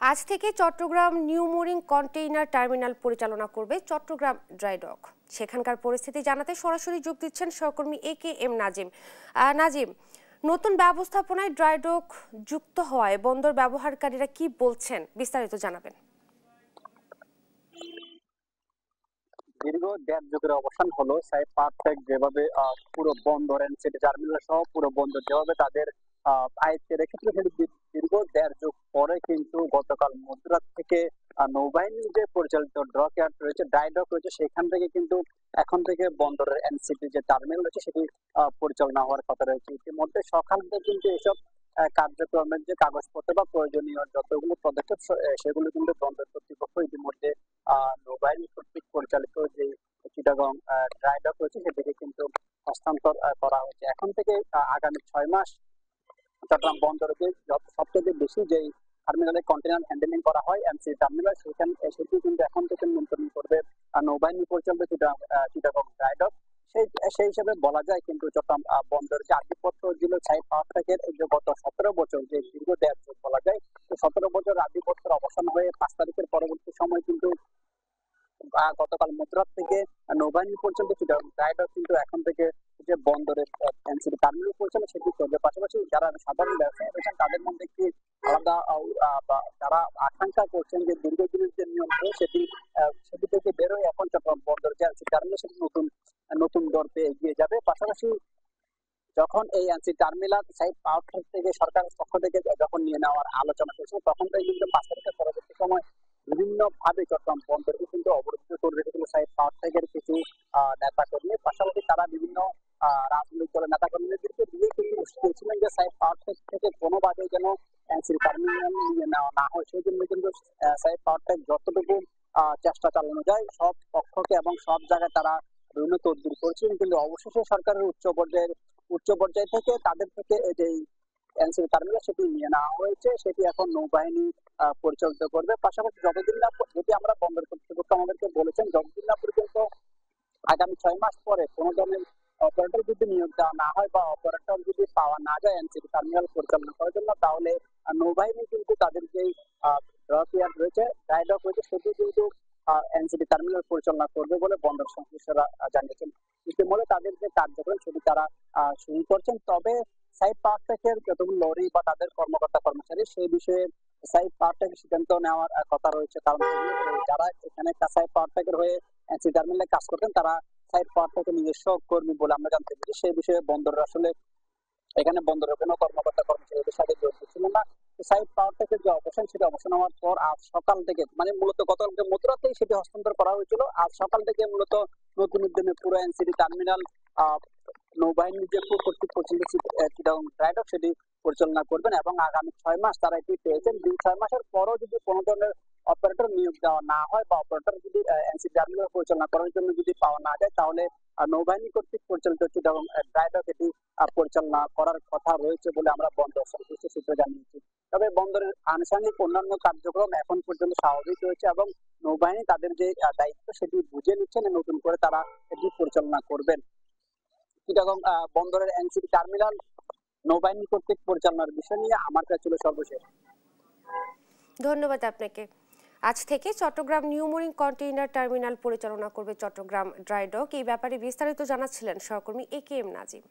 আজ থেকে Chattogram new mooring container terminal পরিচালনা করবে চট্টগ্রাম ড্রাই ডক। সেখানকার পরিস্থিতি জানাতে সরাসরি যোগ দিচ্ছেন সহকর্মী এ.কে.এম. নাজিম। নাজিম, নতুন ব্যবস্থাপনায় ড্রাই ডক যুক্ত হওয়ায় বন্দর ব্যবহারকারীরা কি বলছেন, বিস্তারিত জানাবেন। দীর্ঘ ১.৫ যুগের অবসান হলো সাইড পারফেক্ট যেভাবে পুরো বন্দর এনসিটি টার্মিনাল সহ পুরো বন্দর যেভাবে তাদের আয়ত্তে রেখেছিল, সেটি দীর্ঘ ১.৫ যুগ পরে কিন্তু গতকাল মধ্যরাত থেকে নৌবাহিনীর যে পরিচালিত ডক ইয়ার্ড রয়েছে, ড্রাই ডক রয়েছে, সেখান থেকে কিন্তু এখন থেকে বন্দরের এনসিটি যে টার্মিনাল রয়েছে সেটি পরিচালনা হওয়ার কথা রয়েছে। ইতিমধ্যে সকাল থেকে কিন্তু এসব কার্যক্রমের যে কাগজপত্র বা প্রয়োজনীয় যতগুলো পদক্ষেপ সেগুলো কিন্তু বন্দর কর্তৃপক্ষ ইতিমধ্যে নৌবাহিনী কর্তৃক পরিচালিত যে চিটাগং ড্রাই ডক রয়েছে সেটিকে কিন্তু হস্তান্তর করা হয়েছে। এখন থেকে আগামী ৬ মাস চট্টগ্রাম বন্দরকে সবথেকে বেশি যেই টার্মিনালে কন্টেনার হ্যান্ডেলিং করা হয় এমসি টার্মিনাল, সেটি কিন্তু এখন থেকে নিয়ন্ত্রণ করবে নৌবাহিনী পরিচালিত চিটাগং ড্রাই ডক। সেই হিসেবে বলা যায় কিন্তু চট্টগ্রাম বন্দর যে আধিপত্য ছিল সাইড পাওয়ার যে গত ১৭ বছর যে দীর্ঘ ১.৫ যুগ বলা যায়, তো ১৭ বছর আধিপত্যের অবসান হয়ে ৫ তারিখের পরবর্তী সময় কিন্তু গতকাল মধ্যরাত থেকে নৌবাহিনী পরিচালিত চিটাগং ড্রাই ডক কিন্তু এখন থেকে যে বন্দরের এনসিটি টার্মিনাল পরিচালনা সেটি করবে। পাশাপাশি যারা সাধারণ ব্যবসায়ী রয়েছেন তাদের মধ্যে একটি আলাদা যারা আকাঙ্ক্ষা করছেন যে দীর্ঘদিনের যে নিয়ন্ত্রণ সেটি থেকে বেরোয় এখন চট্টগ্রাম বন্দর যে এনসিটি টার্মিনাল সেটি নতুন দর পেয়ে এগিয়ে যাবে। পাশাপাশি যখন এই এনসি টার্মিনাল সাইড পাওয়ার থেকে সরকারের পক্ষ থেকে যখন নিয়ে নেওয়ার আলোচনা করছে, তখন থেকে কিন্তু ৫ তারিখের পরবর্তী সময় বিভিন্ন ভাবে চট্টগ্রাম বন্দরকে কিন্তু অবরুদ্ধ করে রেখেছিল সাইড পাওয়ার থেকে কিছু নেতা কর্মী। পাশাপাশি তারা বিভিন্ন রাজনৈতিক দলের নেতা কর্মীদেরকে দিয়ে কিন্তু বসিয়েছিলেন যে সাইড পাওয়ার থেকে কোনোভাবে যেন এনসি টার্মিনাল নিয়ে নেওয়া না হয়, সেই জন্য কিন্তু সাইড পাওয়ার যতটুকু চেষ্টা চালানো যায় সব পক্ষকে এবং সব জায়গায় তারা বিভিন্ন তদবির করছিলেন। কিন্তু অবশেষে সরকারের উচ্চ পর্যায় থেকে তাদের থেকে যে এনসিবি টার্মিনাল সেটি নিয়ে নেওয়া হয়েছে, সেটি এখন নৌবাহিনী পরিচালিত করবে। পাশাপাশি যতদিন না, যেটি আমরা বন্দর কর্তৃপক্ষ আমাদেরকে বলেছেন, যতদিন না পর্যন্ত আগামী ৬ মাস পরে কোনো ধরনের অপারেটর যদি নিয়োগ দেওয়া না হয় বা অপারেটর যদি পাওয়া না যায় এনসিবি টার্মিনাল পরিচালনা করার জন্য, তাহলে নৌবাহিনী কিন্তু তাদের যেই ডক ইয়ার্ড রয়েছে, ড্রাই ডক রয়েছে, সেটি কিন্তু এনসিবি টার্মিনাল পরিচালনা করবে বলে বন্দর সংশ্লিষ্টরা জানিয়েছেন। ইতিমধ্যে তাদের যে কার্যক্রম সেটি তারা শুরু করছেন। তবে সাইড পাওয়ার যতগুলো লরি বা তাদের কর্মকর্তা কর্মচারী সেই বিষয়ে সাইড পাওয়ার সিদ্ধান্ত নেওয়ার কথা রয়েছে, কারণ যারা এখানে সাইড পাওয়ার হয়ে এনসিবি টার্মিনালে কাজ করতেন তারা সাইড পাওয়ার নিজস্ব কর্মী বলে আমরা জানতে পেরেছি। সেই বিষয়ে বন্দরের আসলে এখানে বন্দরের কোনো কর্মকর্তা কর্মচারীদের সাথে জড়িত ছিল না। সাইড পাওয়ার যে অবসান, সেটি অবসান হওয়ার পর আজ সকাল থেকে, মানে মূলত গতকালকে মধ্যরাতেই সেটি হস্তান্তর করা হয়েছিল। আজ সকাল থেকে মূলত নতুন উদ্যমে পুরো এনসিটি টার্মিনাল নৌবাহিনীর যে কর্তৃক পরিচালিত চিটাগং ড্রাই ডক সেটি পরিচালনা করবেন এবং আগামী ৬ মাস তারা এটি পেয়েছেন। ৬ মাসের পরও যদি কোনো ধরনের অপারেটর নিয়োগ দেওয়া না হয় বা অপারেটর যদি এনসিটি টার্মিনাল পরিচালনা করার জন্য যদি পাওয়া না যায়, তাহলে নৌবাহিনী কর্তৃক পরিচালিত চিটাগং ড্রাই ডক এটি পরিচালনা করার কথা রয়েছে বলে আমরা বন্দর সংশ্লিষ্ট সূত্রে জানিয়েছি। তবে বন্দরের আনুষঙ্গিক অন্যান্য কার্যক্রম এখন পর্যন্ত স্বাভাবিক রয়েছে এবং নৌবাহিনী তাদের যে দায়িত্ব সেটি বুঝে নিচ্ছেন, নতুন করে তারা এটি পরিচালনা করবেন। চিটাগং বন্দরের এনসিটি টার্মিনাল নৌবাহিনী কর্তৃক পরিচালনার বিষয় নিয়ে আমার কাছে ছিল সর্বশেষ। ধন্যবাদ আপনাকে। আজ থেকে Chattogram new mooring container terminal পরিচালনা করবে চট্টগ্রাম ড্রাই ডক। এই ব্যাপারে বিস্তারিত জানাচ্ছিলেন সহকর্মী এ.কে.এম. নাজিম।